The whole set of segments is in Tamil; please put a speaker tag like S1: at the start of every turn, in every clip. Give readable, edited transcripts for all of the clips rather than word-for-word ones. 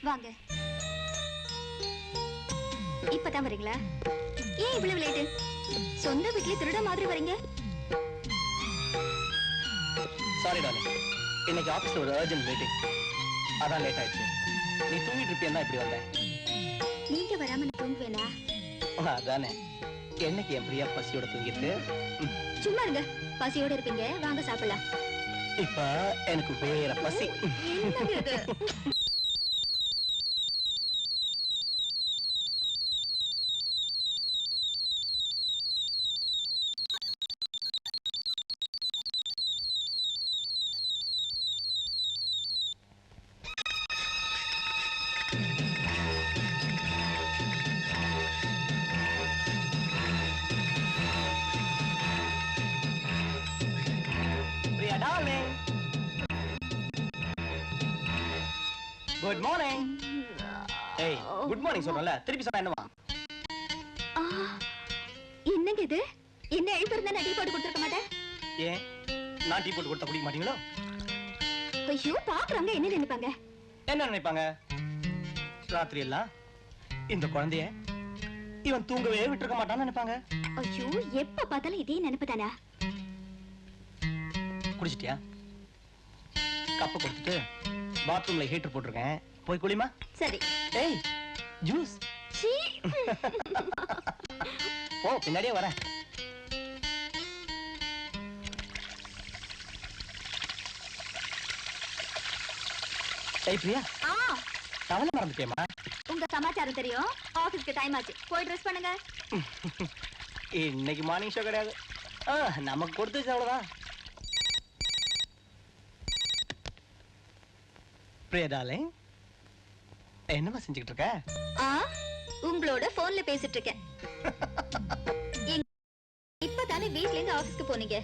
S1: வாங்க. இப்பதான் வரீங்களா? ஏன் இவ்வளவு லேட்டு? சொந்த வீட்லயே திருட மாதிரி வரீங்க.
S2: சாரி டார்லிங், இன்னைக்கு ஆபீஸ்ல ஒரு அர்ஜென்ட் மீட்டிங், அதான் லேட் ஆயிடுச்சு. நீ தூங்கிட்டு இருப்பியா இப்படி வந்தேன்.
S1: நீங்க வராம நான் தூங்குவேனா?
S2: அதானே, என்னைக்கு என் பிரியா பசியோட தூங்கிட்டு.
S1: சும்மா இருங்க, பசியோட இருப்பீங்க, வாங்க சாப்பிடலாம்.
S2: இப்ப எனக்கு வேற பசி.
S1: என்னங்க இது?
S2: Priya darling, good morning. ஏய், குட் மார்னிங் சொல்றல, திருப்பி சொன்னா என்னவா?
S1: என்னங்க இது? என்ன எழுப்பிருந்தா நான் டீ போட்டு கொடுத்துருக்க மாட்டேன்.
S2: ஏன் நான் டீ போட்டு கொடுத்தா குடிக்க மாட்டீங்களோ?
S1: ஐயோ, பாக்குறவங்க என்ன நினைப்பாங்க?
S2: என்ன நினைப்பாங்க? ராத்திரி எல்லாம் இந்த குழந்தைய இவன் தூங்கவே விட்டுருக்க மாட்டான்னு நினைப்பாங்க.
S1: ஐயோ, எப்ப பார்த்தாலும் இதே நினைப்புதானா?
S2: குடிச்சிட்டியா? கப்ப கொடுத்துட்டு பாத்ரூம்ல ஹீட்டர் போட்டிருக்கேன், போய் குளிமா.
S1: சரி.
S2: ஏய், ஜூஸ்.
S1: சீ.
S2: போ, பின்னாடியே வரேன். ஏய் பிரியா, டவல் மறந்துட்டேமா?
S1: உங்க சமாச்சாரம் தெரியும். ஆபீஸ்க்கு டைம் ஆச்சு, போய் ட்ரெஸ் பண்ணுங்க.
S2: இன்னைக்கு மார்னிங் ஷோ கிடையாது, நமக்கு கொடுத்துச்சு அவ்வளவுதான். பிரியா டார்லிங், என்னமா செஞ்சுக்கிட்டு இருக்க?
S1: உங்களோட போன்ல பேசிட்டு இருக்கேன். இப்பதானே வீட்ல இருந்து ஆபீஸ்க்கு போனீங்க,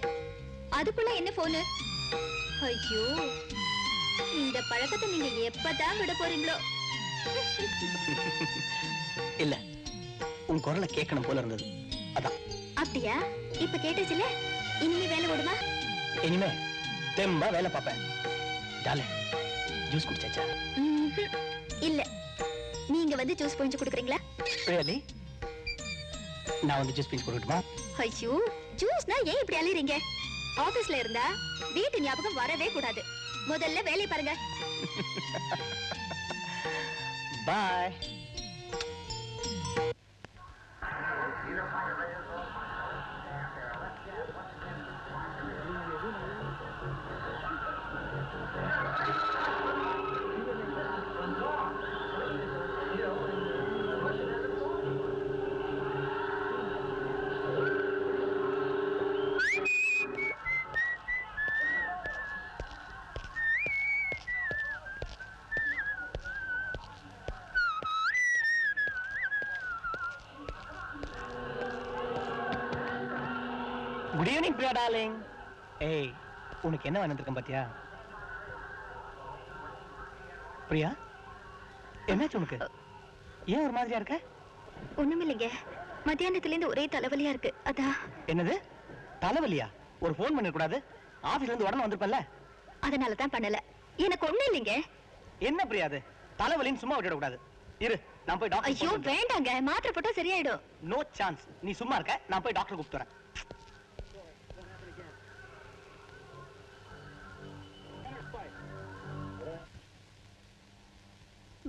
S1: அதுக்குள்ள என்ன போனு? ஐயோ, இந்த பழக்கத்தை நீங்க எப்பதான் விட போறீங்களோ?
S2: இல்ல, உன் குரலை கேட்கணும் போல இருந்தது, அதான்.
S1: அப்படியா? இப்ப கேட்டுச்சுல, இனிமே வேலை ஓடுமா?
S2: இனிமே தெம்பா வேலை பார்ப்பேன். டார்லிங், ஜூஸ் குடிச்சாச்சா?
S1: இல்ல, நீங்க வந்து ஜூஸ் புழிஞ்சு குடுக்குறீங்களா?
S2: ரியலி? நான் வந்து ஜூஸ் பிஞ்ச் கொடுக்கட்டுமா?
S1: ஐயோ, ஜூஸ்னா ஏன் இப்படி அலையறீங்க? ஆபீஸ்ல இருந்தா வீட்டு ஞாபகம் வரவே கூடாது. முதல்ல வேலைய பாருங்க.
S2: Bye. Good evening Priya darling. ஏய், உனக்கு என்ன வந்திருக்கேன் பாத்தியா? பிரியா, என்னாச்சு உனக்கு? ஏன் ஒரு மாதிரியா இருக்க?
S1: ஒண்ணுமில்லைங்க, மத்தியானத்துல இருந்து ஒரே தலைவலியா இருக்கு, அதான்.
S2: என்னது தலைவலியா? ஒரு போன் பண்ண கூடாது? ஆபீஸ்ல இருந்து உடனே வந்திருப்பல்ல?
S1: அதனாலதான் பண்ணல. எனக்கு ஒண்ணு இல்லைங்க.
S2: என்ன பிரியா, அது தலைவலின்னு சும்மா விட்டுட கூடாது. இரு, நான் போய் டாக்டர்.
S1: ஐயோ வேண்டாங்க, மாத்திரை போட்டா சரியாயிடும்.
S2: நோ சான்ஸ், நீ சும்மா இருக்க, நான் போய் டாக்டர் கூப்பிட்டு வரேன்.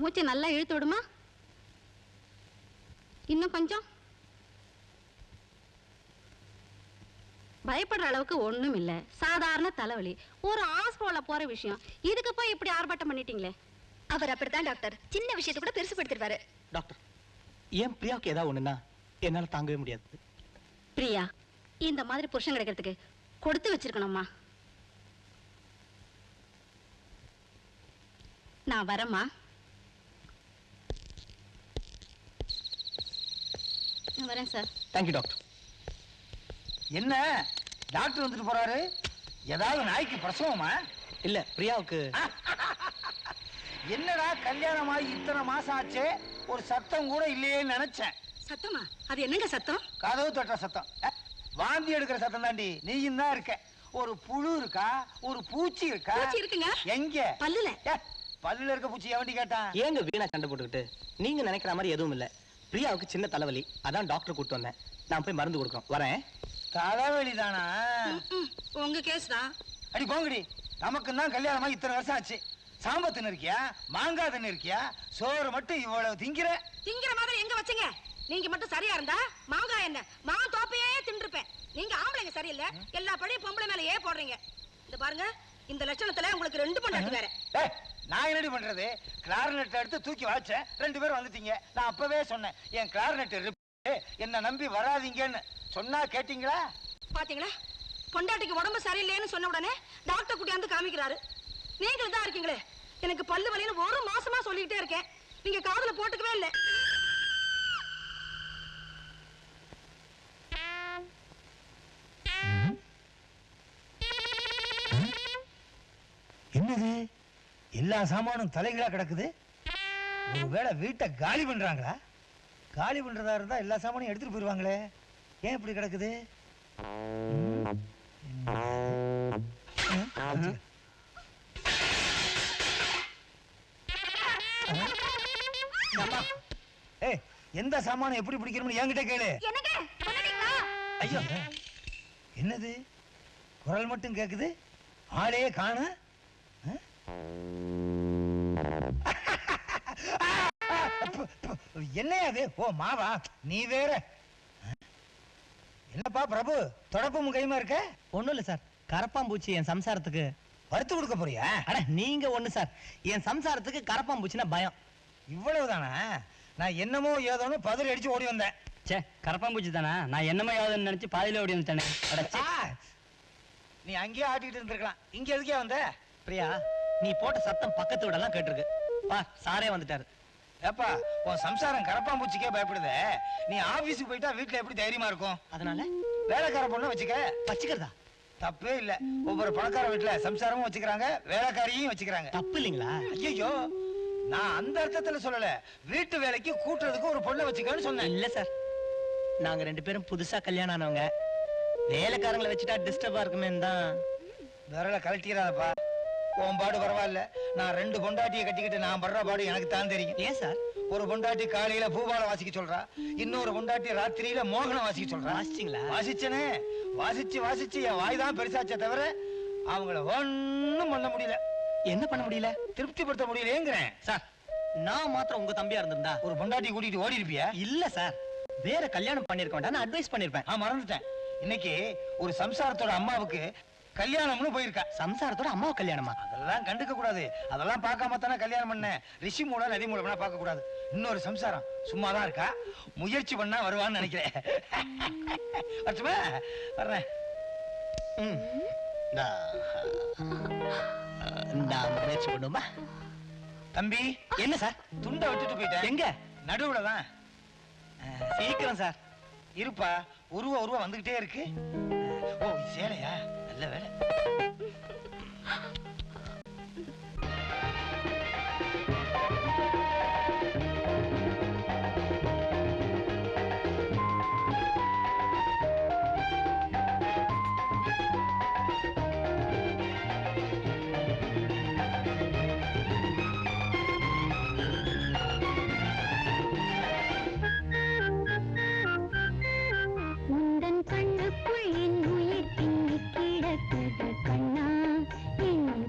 S3: மூச்சை நல்லா இழுத்து விடுமா, இன்னும் கொஞ்சம். பயப்படுற அளவுக்கு ஒண்ணும் இல்ல, சாதாரண தலைவலி, ஒரு ஹாஸ்பிடல்ல போற விஷயம். இதுக்கு போய் இப்படி ஆர்ப்பாட்டம் பண்ணிட்டீங்களே.
S1: அவர் அப்படித்தான் டாக்டர், சின்ன விஷயத்தை கூட பெருசுபடுத்திடுவாரு.
S2: டாக்டர், ஏன் பிரியாவுக்கு ஏதாவது ஒண்ணுன்னா என்னால தாங்கவே முடியாது.
S3: பிரியா இந்த மாதிரி புருஷன் கிடைக்கிறதுக்கு கொடுத்து வச்சிருக்கணும்மா. நான் வரேம்மா. நான் வரேன் சார்.
S2: Thank you doctor.
S4: என்ன டாக்டர் வந்துட்டு போறாரு? ஏதாவது நாய்க்கு பிரசவமா?
S2: இல்ல, பிரியாவுக்கு.
S4: என்னடா கல்யாணமாகி இத்தனை மாசம் ஆச்சு, ஒரு சத்தம் கூட இல்லையேன்னு நினைச்சேன்.
S3: சத்தமா? அது என்னங்க சத்தம்?
S4: கதவு தட்டுற சத்தம். வாந்தி எடுக்கிற சத்தம் தாண்டி. நீயும் தான் இருக்க. ஒரு புழு இருக்கா, ஒரு பூச்சி இருக்கா?
S3: பூச்சி இருக்குங்க.
S4: எங்க?
S3: பல்லுல.
S4: பல்லுல இருக்க பூச்சி எவண்டி கேட்டான்?
S2: ஏங்க வீணா சண்டை போட்டுக்கிட்டு? நீங்க நினைக்கிற மாதிரி எதுவும் இல்ல. பிரியாவுக்கு சின்ன தலைவலி, அதான் டாக்டர் கூட்டு வந்தேன். நான் போய் மருந்து கொடுக்குறோம், வரேன்.
S4: தலைவலி தானா?
S3: உங்க கேஸ் தான்.
S4: அடி போங்கடி, நமக்கு தான் கல்யாணமா இத்தனை வருஷம் ஆச்சு. சாம்பா தின்னு இருக்கியா, மாங்காய் தின்னு இருக்கியா, சோறு மட்டும் இவ்வளவு திங்கிற.
S5: திங்கிற மாதிரி எங்க வச்சீங்க? நீங்க மட்டும் சரியா இருந்தா மாங்காய் என்ன மான் தோப்பையே தின்றுப்பேன். நீங்க ஆம்பளைங்க சரியில்லை, எல்லா பழைய பொம்பளை மேல ஏன் போடுறீங்க? இந்த பாருங்க, இந்த லட்சணத்துல உங்களுக்கு 2 பொண்டாட்டி வேற.
S4: நான் என்னடி பண்றது? கிளாரினெட் எடுத்து தூக்கி வச்சேன், 2 பேரும் வந்துட்டீங்க. நான் அப்பவே சொன்னேன், என் கிளாரினெட் என்ன நம்பி வராதீங்கன்னு. சொன்னா கேட்டீங்களா?
S5: பாத்தீங்களா, பொண்டாட்டிக்கு உடம்பு சரியில்லைன்னு சொன்ன உடனே டாக்டர் கூட்டியாந்து காமிக்கிறாரு. நீங்களும் தான் இருக்கீங்களே, எனக்கு பல்லு வலின்னு 1 மாசமா சொல்லிக்கிட்டே இருக்கேன், நீங்க காதுல போட்டுக்கவே இல்லை.
S4: என்னது, எல்லா சாமானும் தலைகளா கிடக்குது? ஒருவேளை வீட்டை காலி பண்றாங்களா? காலி பண்றதா இருந்தா எல்லா சாமானையும் எடுத்துட்டு போயிருவாங்களே, ஏன் இப்படி கிடக்குது? ஏய், எந்த சாமானை எப்படி பிடிக்கணும்னு என்கிட்ட கேளு. ஐயோ, என்னது குரல் மட்டும் கேக்குது, ஆளே காண. என்ன அது? ஓ மாவா, நீ வேற. என்னப்பா பிரபு, தொடப்பமும் கைமா இருக்க?
S2: ஒண்ணும் இல்ல சார், கரப்பாம்பூச்சி என் சம்சாரத்துக்கு
S4: வறுத்து கொடுக்க போறியா?
S2: அட நீங்க ஒண்ணு சார், என் சம்சாரத்துக்கு கரப்பாம்பூச்சின்னா பயம்.
S4: இவ்வளவுதானா? நான் என்னமோ ஏதோன்னு பதறி அடிச்சு ஓடி வந்தேன்.
S6: சே, கரப்பாம்பூச்சி தானா? நான் என்னமோ யாவதுன்னு நினைச்சு பாதியில ஓடி வந்துட்டேனே.
S4: நீ அங்கேயே ஆட்டிட்டு இருந்திருக்கலாம், இங்க எதுக்கே வந்த?
S2: பிரியா, நீ போட்ட சத்தம் பக்கத்து வீடெல்லாம் கேட்டிருக்கு. பா, சாரே வந்துட்டாரு.
S4: ஏப்பா, உன் சம்சாரம் கரப்பாம்பூச்சிக்கே பயப்படுதே, நீ ஆபீஸுக்கு போயிட்டா வீட்டுல எப்படி தைரியமா இருக்கும்?
S2: அதனால
S4: வேலைக்கார பொண்ணு
S2: வச்சுக்கிறதா?
S4: தப்பே இல்ல. ஒவ்வொரு பணக்கார வீட்டுல சம்சாரமும் வச்சுக்கிறாங்க, வேலைக்காரியும் வச்சுக்கிறாங்க.
S2: தப்பு இல்லைங்களா?
S4: ஐயோ, நான் அந்த அர்த்தத்துல சொல்லல, வீட்டு வேலைக்கு கூட்டுறதுக்கு ஒரு பொண்ணை வச்சுக்கன்னு சொன்னேன்.
S2: இல்ல சார், நாங்க 2 பேரும் புதுசா கல்யாணம் ஆனவங்க, வேலைக்காரங்களை வச்சுட்டா டிஸ்டர்பா இருக்குமே தான்.
S4: விரல கழட்டிடாதப்பா, உன் பாடு பரவாயில்ல. நான் 2 பொண்டாட்டியை கட்டிக்கிட்டு நான் படுற பாடு எனக்கு தான் தெரியும்.
S2: ஏன் சார்?
S4: ஒரு பொண்டாட்டி காலையில பூபால வாசிக்க சொல்றா, இன்னொரு பொண்டாட்டி ராத்திரியில மோகனம் வாசிக்க சொல்றா.
S2: வாசிச்சீங்களா?
S4: வாசிச்சனே, வாசிச்சு வாசிச்சு என் வாய் தான் பெருசாச்சே தவிர அவங்கள ஒண்ணும் பண்ண முடியல.
S2: என்ன பண்ண முடியல?
S4: திருப்திப்படுத்த முடியலங்கிறேன்.
S2: சார், நான் மாத்திரம் உங்க தம்பியா இருந்திருந்தா
S4: ஒரு பொண்டாட்டி கூட்டிட்டு ஓடி இருப்பியா?
S2: இல்ல சார், வேற கல்யாணம் பண்ணிருக்க வேண்டாம், அட்வைஸ் பண்ணிருப்பேன்.
S4: மறந்துட்டேன். இன்னைக்கு ஒரு சம்சாரத்தோட அம்மாவுக்கு கல்யாணம்னு போயிருக்கா.
S2: சம்சாரத்தோட அம்மாவை கல்யாணமா?
S4: அதெல்லாம் கண்டுக்க கூடாது, அதெல்லாம் பார்க்காம தானே கல்யாணம் பண்ண. ரிஷி மூலம் நதி மூலம்னா பார்க்க கூடாது. இன்னொரு சம்சாரம் சும்மாதான் இருக்கா, முயற்சி பண்ணா வருவான்னு நினைக்கிறேன். வர்றேன்.
S2: நான் முயற்சி பண்ணுமா?
S4: தம்பி,
S2: என்ன சார்?
S4: துண்டை விட்டுட்டு போயிட்டேன்.
S2: எங்க?
S4: நடுவுல தான்.
S2: சீக்கிரம் சார்.
S4: இருப்பா, உருவ வந்துகிட்டே இருக்கு. ஓ, சேலையா? நல்ல வேலை.
S1: உந்தன் கண்ணுக்குள் என் உயிர் திங்கி கிடக்குது கண்ணா, என்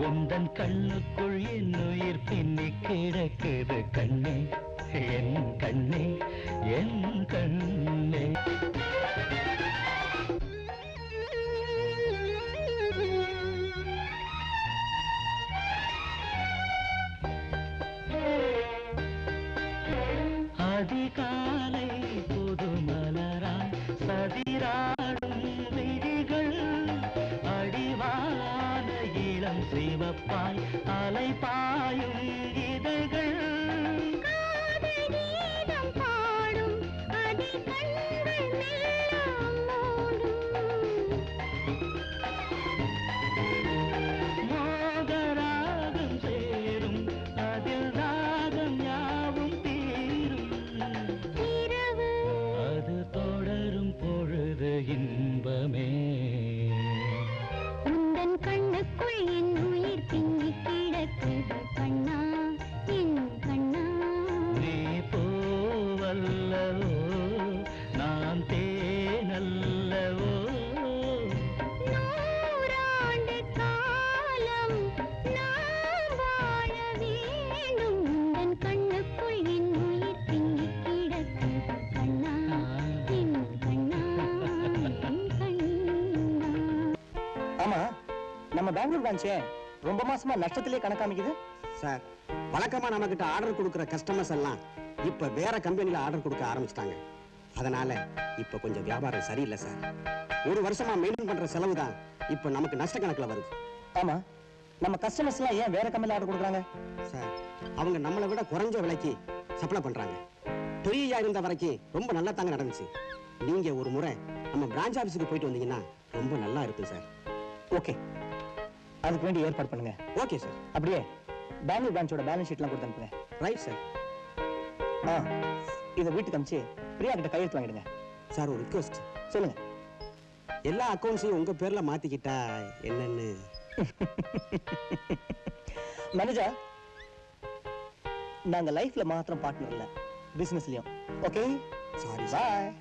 S7: உந்தன் கண்ணுக்குள் என் உயிர் பின்னி கிடக்குது கண்ணே என் கண்ணே என் கண்ணே. அதிகாலை புது மலராய் சதிராடும் விழிகள் அடிவான இளம் சிவப்பாய் அலை பாயும் இதழ்கள் மோகராகம் சேரும் அதில் ராகம் யாவும் தீரும் அது தொடரும் பொழுது இன்பமே.
S1: உந்தன் கண்ணுக்குள் என் உயிர் பின்னி கிடக்குது கண்ணா என் கண்ணா.
S7: நீ பூவல்லவோ நான் தேனல்லவோ
S1: நூறாண்டு காலம் நான் வாழ வேண்டும். உந்தன் கண்ணுக்குள் என் உயிர் பின்னி கிடக்குது கண்ணா என் கண்ணா என் கண்ணா.
S2: ஆமா, நம்ம பெங்களூர் பிரான்ச்சே ரொம்ப மாசமா நஷ்டத்திலே கணக்காமிக்குது.
S8: சார், வழக்கமா நம்ம கிட்ட ஆர்டர் கொடுக்கிற கஸ்டமர்ஸ் எல்லாம் இப்ப வேற கம்பெனில ஆர்டர் கொடுக்க ஆரம்பிச்சிட்டாங்க. அதனால இப்ப கொஞ்சம் வியாபாரம் சரியில்லை சார். ஒரு வருஷமா மெயின்டைன் பண்ற செலவு தான் இப்ப நமக்கு நஷ்ட கணக்குல வருது.
S2: ஆமா, நம்ம கஸ்டமர்ஸ் எல்லாம் ஏன் வேற கம்பெனில ஆர்டர் கொடுக்குறாங்க?
S8: சார், அவங்க நம்மளை விட குறைஞ்ச விலைக்கு சப்ளை பண்றாங்க. பெரியா இருந்த வரைக்கும் ரொம்ப நல்லா தாங்க நடந்துச்சு. நீங்க ஒரு முறை நம்ம பிரான்ச் ஆபீஸுக்கு போயிட்டு வந்தீங்கன்னா ரொம்ப நல்லா இருக்கும் சார்.
S2: ஓகே, அதுக்கு வேண்டி ஏற்பாடு பண்ணுங்க.
S8: Okay sir.
S2: அப்படியே பெங்களூர் பிரான்ச்சோட பேலன்ஸ் ஷீட்லாம் கொடுத்து அனுப்புங்க.
S8: Right sir.
S2: இதை வீட்டுக்கு அனுப்பிச்சு பிரியா கிட்ட கையெழுத்து வாங்கிடுங்க.
S8: சார், ஒரு ரிக்வெஸ்ட்.
S2: சொல்லுங்க.
S8: எல்லா அக்கௌண்ட்ஸையும் உங்க பேர்ல மாத்திக்கிட்டா என்னன்னு.
S2: மேனேஜர், நாங்க லைஃப்ல மாத்திரம் பார்ட்னர் இல்ல, பிசினஸ்லயும். ஓகே,
S8: சாரி
S2: பாய்.